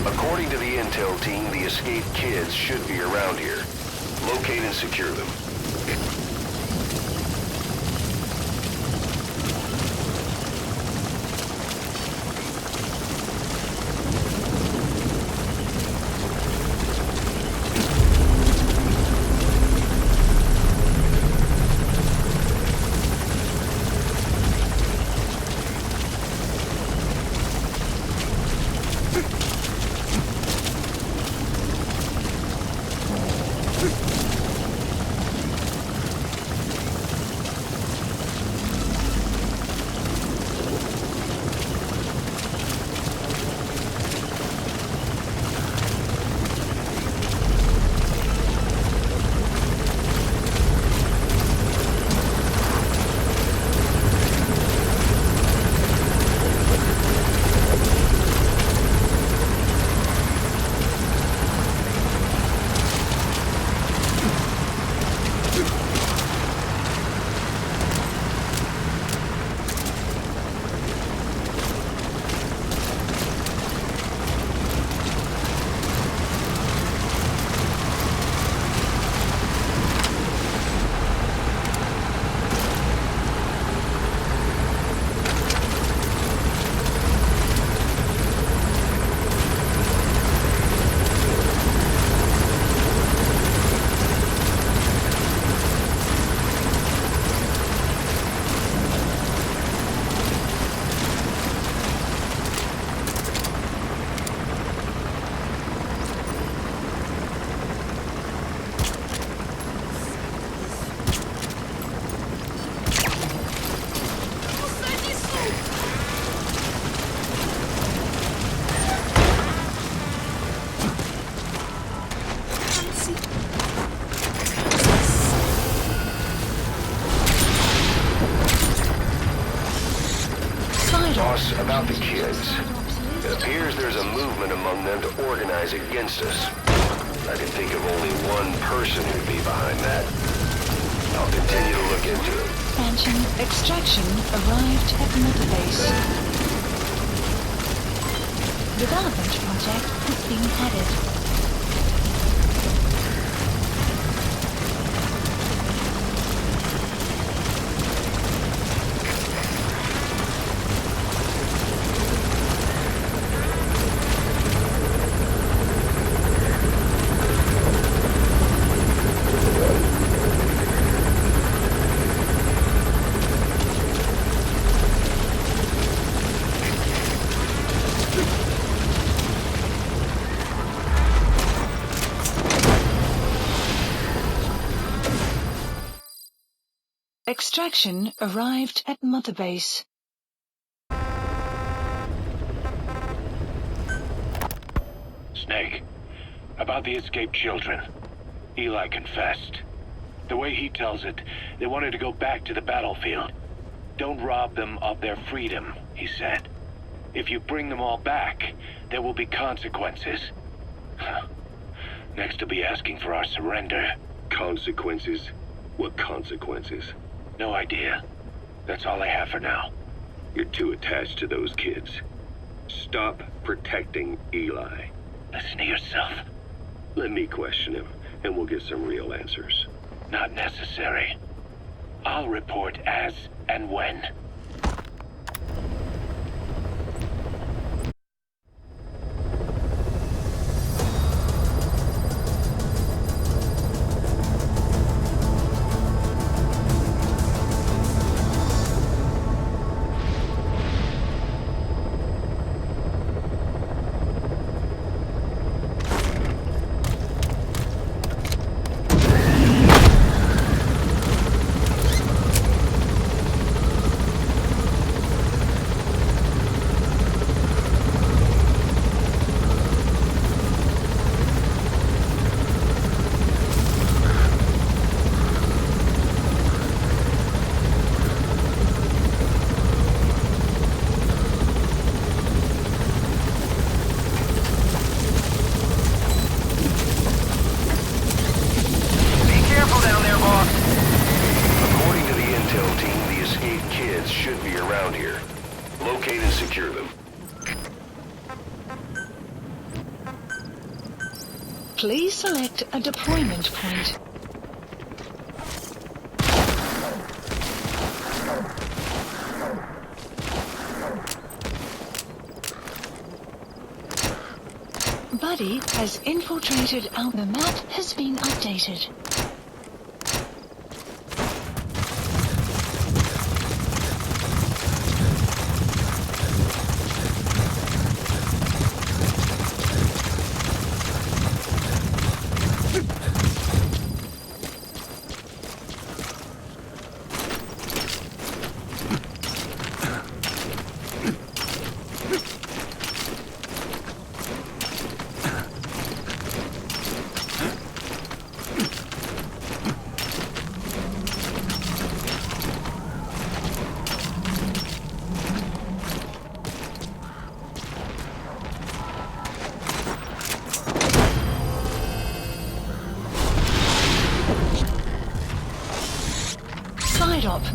According to the intel team, the escaped kids should be around here. Locate and secure them. About the kids. It appears there's a movement among them to organize against us. I can think of only one person who'd be behind that. I'll continue to look into it. Extraction arrived at Mother Base. Development project has been added. Extraction arrived at Mother Base. Snake, about the escaped children. Eli confessed. The way he tells it, they wanted to go back to the battlefield. Don't rob them of their freedom, he said. If you bring them all back, there will be consequences. Next, he'll be asking for our surrender. Consequences? What consequences? No idea. That's all I have for now. You're too attached to those kids. Stop protecting Eli. Listen to yourself. Let me question him, and we'll get some real answers. Not necessary. I'll report as and when. Please select a deployment point. Buddy has infiltrated our... The map has been updated.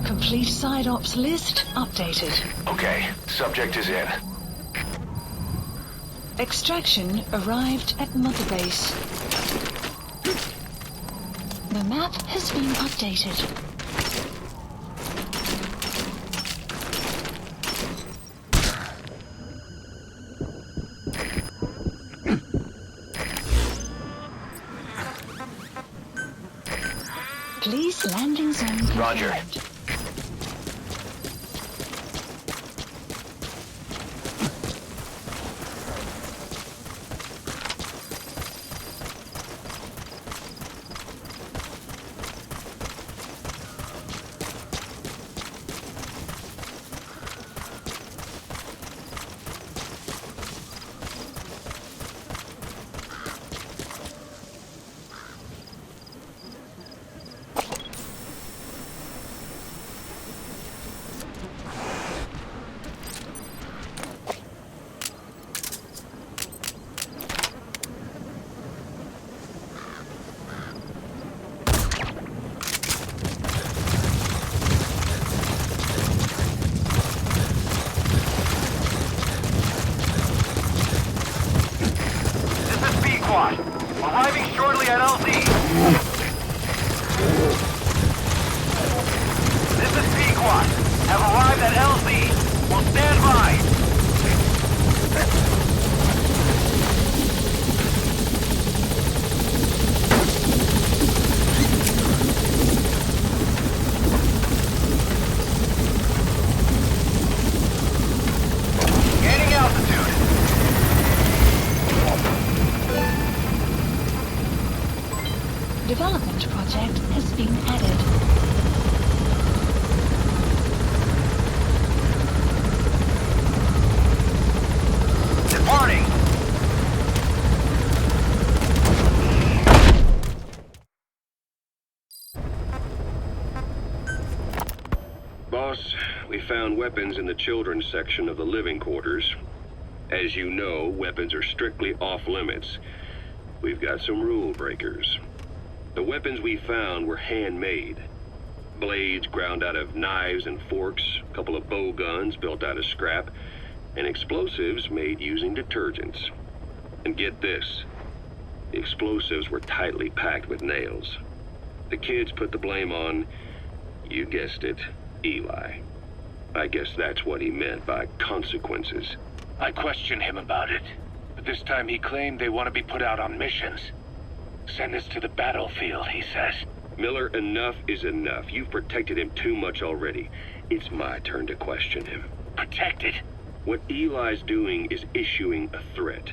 Complete side ops list updated. Okay, subject is in. Extraction arrived at Mother Base. The map has been updated. Please landing zone confirmed. Roger. Arriving shortly at LZ. This is Pequot. Have arrived at LZ. Will stand by. Gaining altitude. Development project has been added. Departing. Boss, we found weapons in the children's section of the living quarters. As you know, weapons are strictly off limits. We've got some rule breakers. The weapons we found were handmade. Blades ground out of knives and forks, a couple of bow guns built out of scrap, and explosives made using detergents. And get this, the explosives were tightly packed with nails. The kids put the blame on, you guessed it, Eli. I guess that's what he meant by consequences. I questioned him about it, but this time he claimed they want to be put out on missions. Send us to the battlefield, he says. Miller, enough is enough. You've protected him too much already. It's my turn to question him. Protected? What Eli's doing is issuing a threat.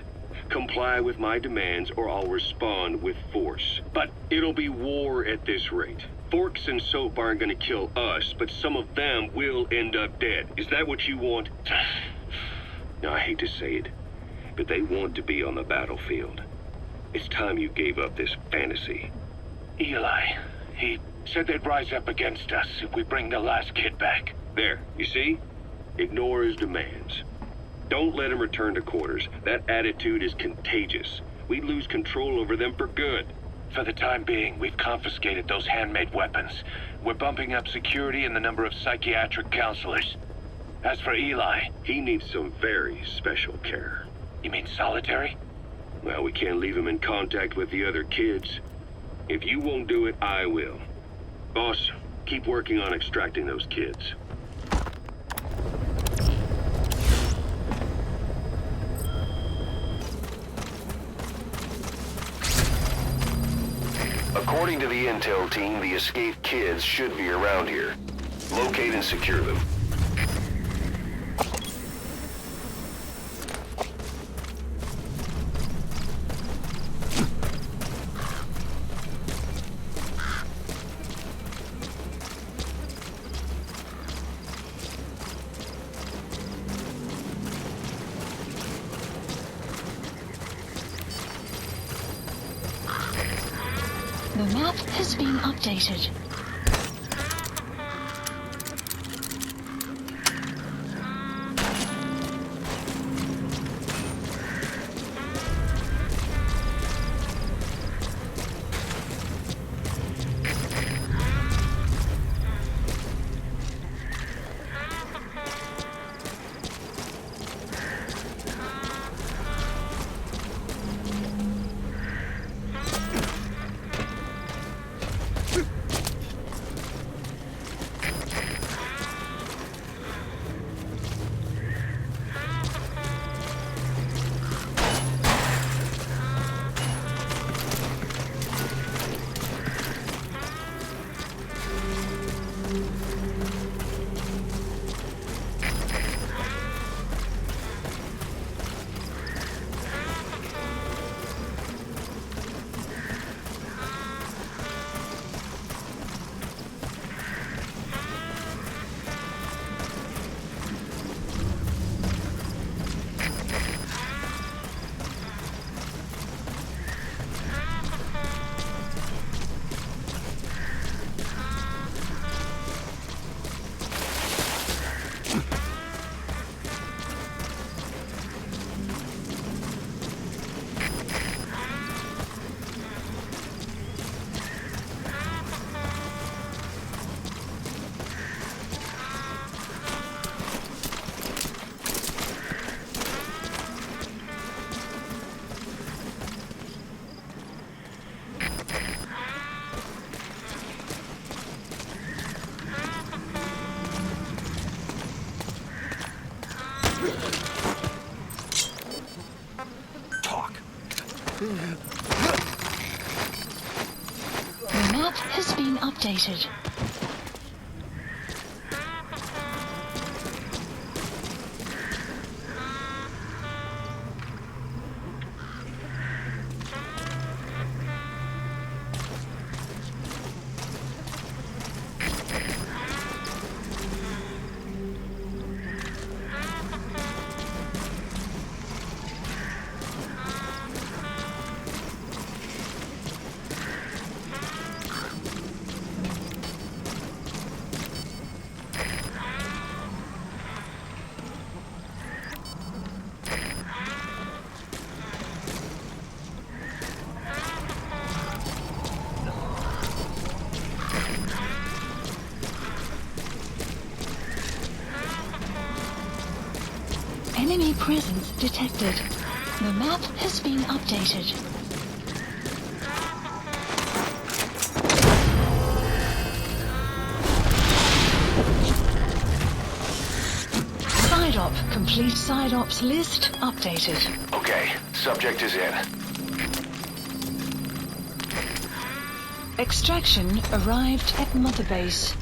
Comply with my demands or I'll respond with force. But it'll be war at this rate. Forks and soap aren't gonna kill us, but some of them will end up dead. Is that what you want? Now, I hate to say it, but they want to be on the battlefield. It's time you gave up this fantasy. Eli, he said they'd rise up against us if we bring the last kid back. There, you see? Ignore his demands. Don't let him return to quarters. That attitude is contagious. We'd lose control over them for good. For the time being, we've confiscated those handmade weapons. We're bumping up security and the number of psychiatric counselors. As for Eli... He needs some very special care. You mean solitary? Well, we can't leave him in contact with the other kids. If you won't do it, I will. Boss, keep working on extracting those kids. According to the intel team, the escaped kids should be around here. Locate and secure them. The map has been updated. The map has been updated. Enemy presence detected. The map has been updated. Side op. Complete side ops list updated. Okay, subject is in. Extraction arrived at Mother Base.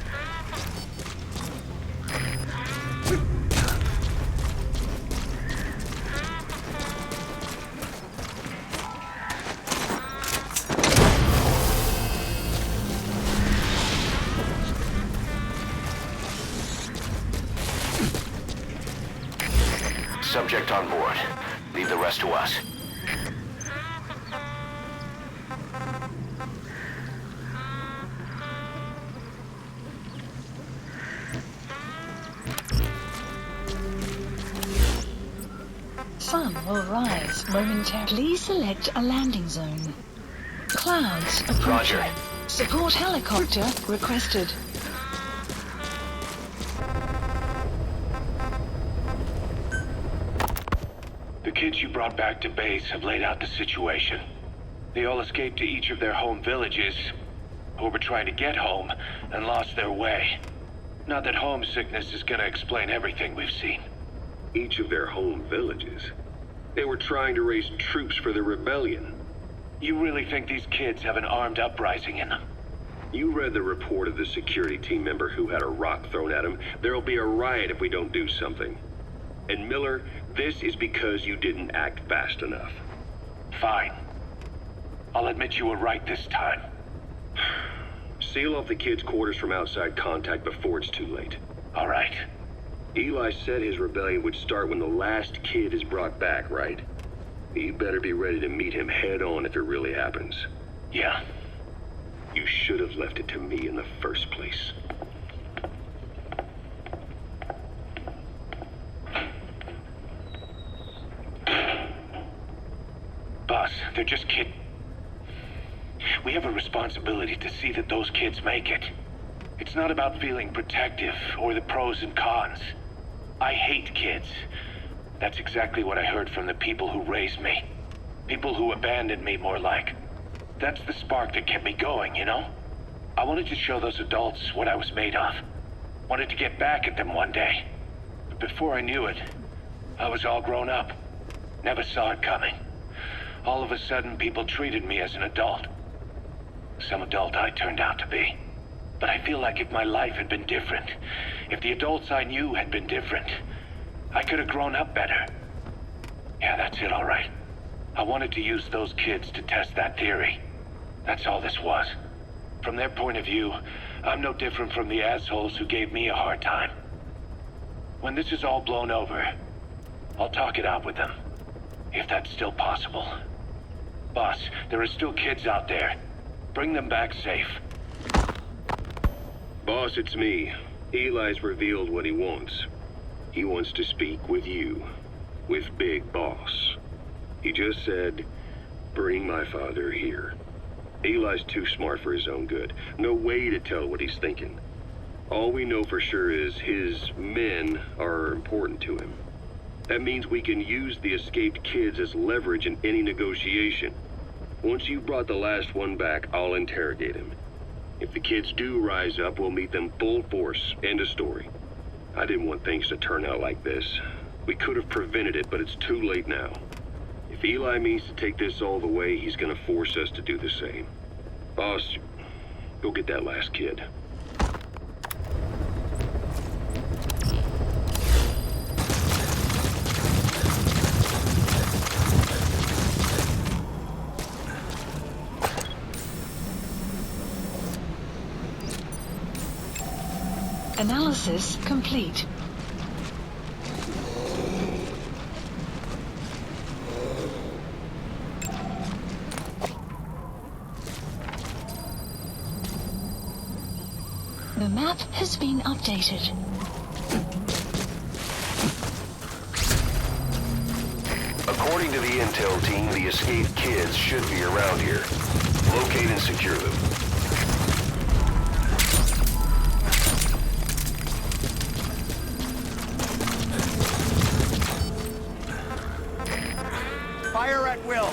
Subject on board. Leave the rest to us. Sun will rise momentarily. Please select a landing zone. Clouds approaching. Roger. Support helicopter requested. The kids you brought back to base have laid out the situation. They all escaped to each of their home villages, or were trying to get home and lost their way. Not that homesickness is gonna explain everything we've seen. Each of their home villages? They were trying to raise troops for the rebellion. You really think these kids have an armed uprising in them? You read the report of the security team member who had a rock thrown at him. There'll be a riot if we don't do something. And Miller, this is because you didn't act fast enough. Fine. I'll admit you were right this time. Seal off the kids' quarters from outside contact before it's too late. All right. Eli said his rebellion would start when the last kid is brought back, right? You better be ready to meet him head on if it really happens. Yeah. You should have left it to me in the first place. Boss, they're just kids. We have a responsibility to see that those kids make it. It's not about feeling protective or the pros and cons. I hate kids. That's exactly what I heard from the people who raised me. People who abandoned me, more like. That's the spark that kept me going, you know? I wanted to show those adults what I was made of. Wanted to get back at them one day. But before I knew it, I was all grown up. Never saw it coming. All of a sudden, people treated me as an adult. Some adult I turned out to be. But I feel like if my life had been different, if the adults I knew had been different, I could have grown up better. Yeah, that's it, all right. I wanted to use those kids to test that theory. That's all this was. From their point of view, I'm no different from the assholes who gave me a hard time. When this is all blown over, I'll talk it out with them. If that's still possible. Boss, there are still kids out there. Bring them back safe. Boss, it's me. Eli's revealed what he wants. He wants to speak with you. With Big Boss. He just said, bring my father here. Eli's too smart for his own good. No way to tell what he's thinking. All we know for sure is his men are important to him. That means we can use the escaped kids as leverage in any negotiation. Once you've brought the last one back, I'll interrogate him. If the kids do rise up, we'll meet them full force. End of story. I didn't want things to turn out like this. We could have prevented it, but it's too late now. If Eli means to take this all the way, he's gonna force us to do the same. Boss, go get that last kid. Analysis complete. The map has been updated. According to the intel team, the escaped kids should be around here. Locate and secure them. Fire at will.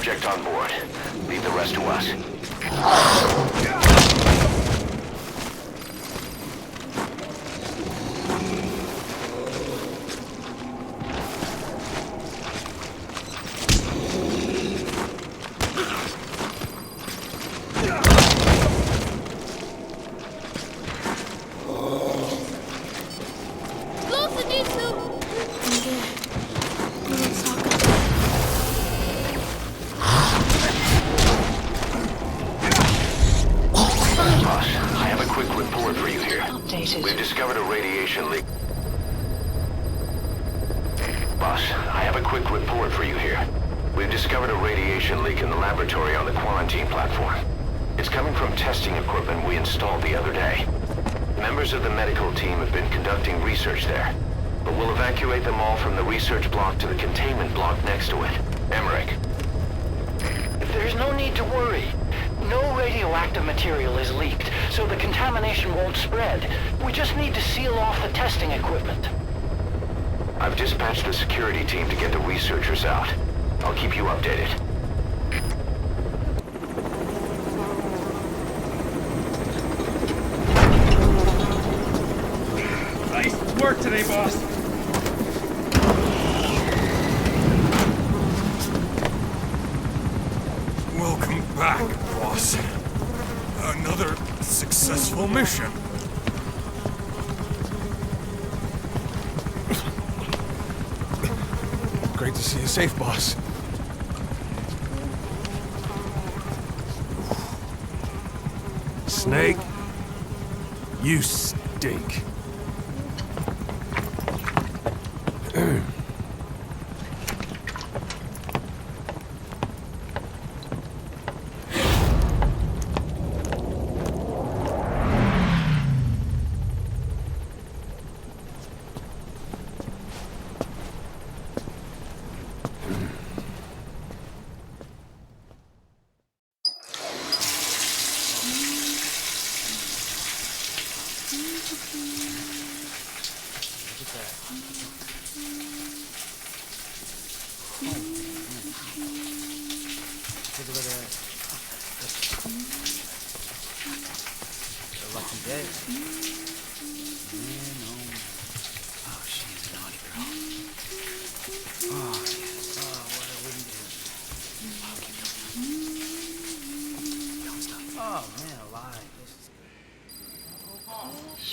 subject on board. Leave the rest to us. We've discovered a radiation leak. Boss, I have a quick report for you here. We've discovered a radiation leak in the laboratory on the quarantine platform. It's coming from testing equipment we installed the other day. Members of the medical team have been conducting research there, but we'll evacuate them all from the research block to the containment block next to it. Emmerich. There's no need to worry. No radioactive material is leaked, so the contamination won't spread. We just need to seal off the testing equipment. I've dispatched the security team to get the researchers out. I'll keep you updated. Nice work today, boss. Welcome back, boss. Another successful mission. Great to see you safe, boss. Snake, you stink.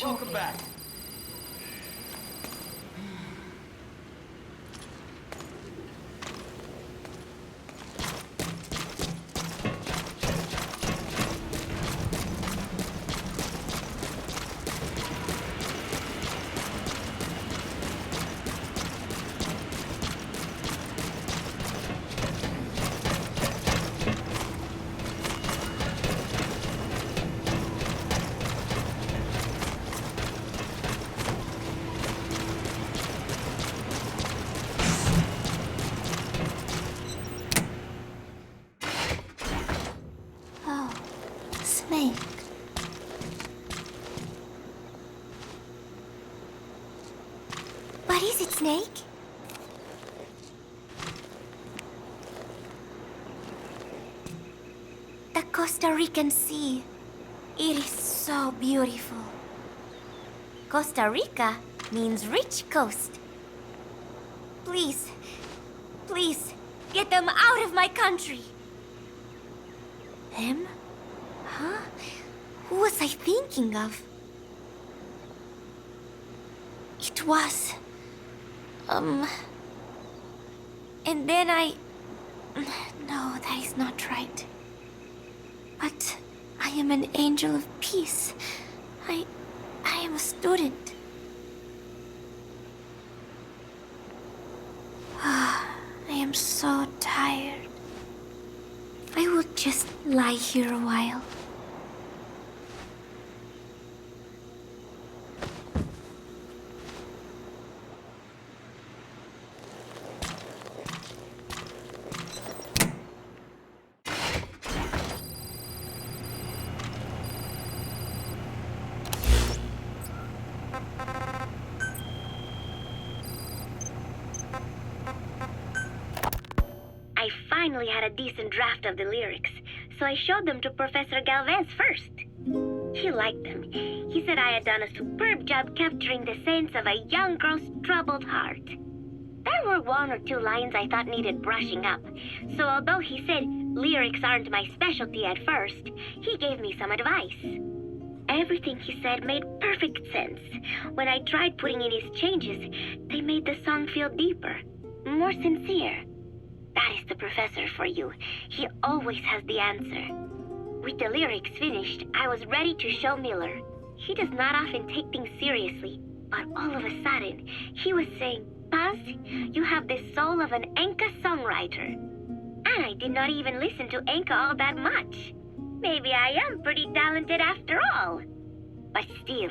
Welcome back. What is it, Snake? The Costa Rican Sea. It is so beautiful. Costa Rica means rich coast. Please, please, get them out of my country. Them? Huh? Who was I thinking of? It was... And then No, that is not right. But I am an angel of peace. I am a student. I am so tired. I will just lie here a while. finally had a decent draft of the lyrics, so I showed them to Professor Galvez first. He liked them. He said I had done a superb job capturing the sense of a young girl's troubled heart. There were one or two lines I thought needed brushing up, so although he said lyrics aren't my specialty at first, he gave me some advice. Everything he said made perfect sense. When I tried putting in his changes, they made the song feel deeper, more sincere. That is the professor for you. He always has the answer. With the lyrics finished, I was ready to show Miller. He does not often take things seriously, but all of a sudden, he was saying, "Paz, you have the soul of an Enka songwriter." And I did not even listen to Enka all that much. Maybe I am pretty talented after all. But still,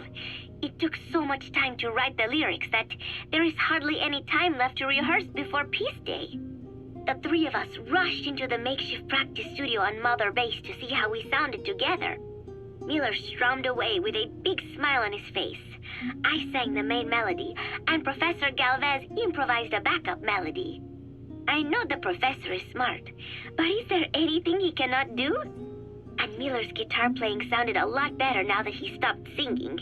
it took so much time to write the lyrics that there is hardly any time left to rehearse before Peace Day. The three of us rushed into the makeshift practice studio on Mother Base to see how we sounded together. Miller strummed away with a big smile on his face. I sang the main melody, and Professor Galvez improvised a backup melody. I know the professor is smart, but is there anything he cannot do? And Miller's guitar playing sounded a lot better now that he stopped singing.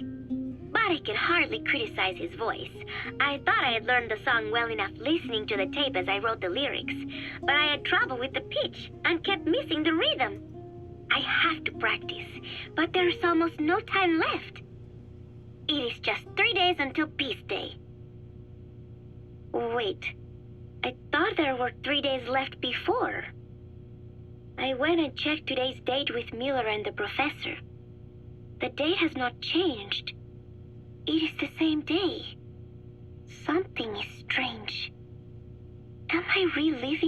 But I can hardly criticize his voice. I thought I had learned the song well enough listening to the tape as I wrote the lyrics, but I had trouble with the pitch and kept missing the rhythm. I have to practice, but there is almost no time left. It is just 3 days until Peace Day. Wait, I thought there were 3 days left before. I went and checked today's date with Miller and the professor. The date has not changed. It is the same day. Something is strange. Am I reliving